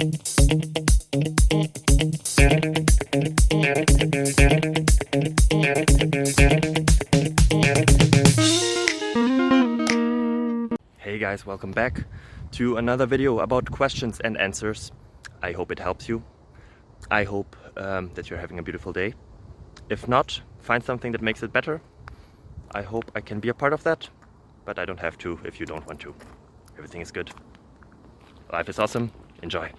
Hey guys, welcome back to another video about questions and answers. I hope it helps you. I hope that you're having a beautiful day. If not, find something that makes it better. I hope I can be a part of that, but I don't have to if you don't want to. Everything is good. Life is awesome. Enjoy.